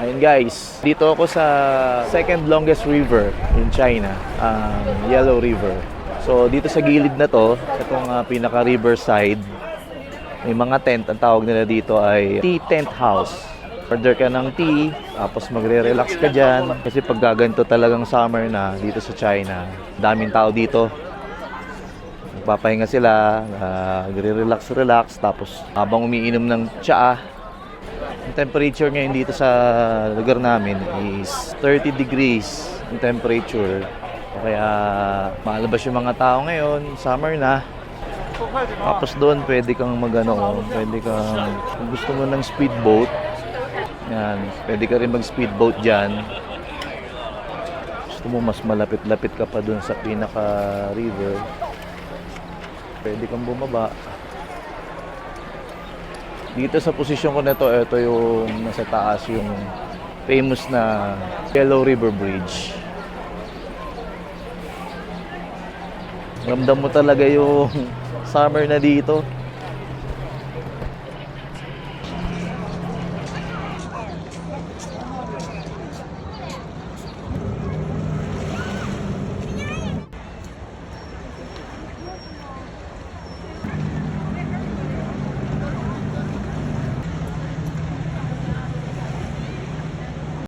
Ayun guys, dito ako sa second longest river in China, Yellow River. So dito sa gilid na to, itong pinaka riverside, may mga tent. Ang tawag nila dito ay tea tent house. Order ka ng tea, tapos magre-relax ka dyan. Kasi pag gaganto talagang summer na dito sa China, daming tao dito. Magpapahinga sila, nagre-relax, tapos habang umiinom ng tsaa. Ang temperature ngayon dito sa lugar namin is 30 degrees ang temperature. Kaya malabas yung mga tao ngayon, summer na. Tapos doon pwede kang pwede kang, kung gusto mo ng speedboat, yan, pwede ka rin mag-speedboat dyan. Gusto mo mas malapit-lapit ka pa doon sa pinaka-river, pwede kang bumaba. Dito sa posisyon ko nito, ito yung nasa taas, yung famous na Yellow River Bridge. Ramdam mo talaga yung summer na dito.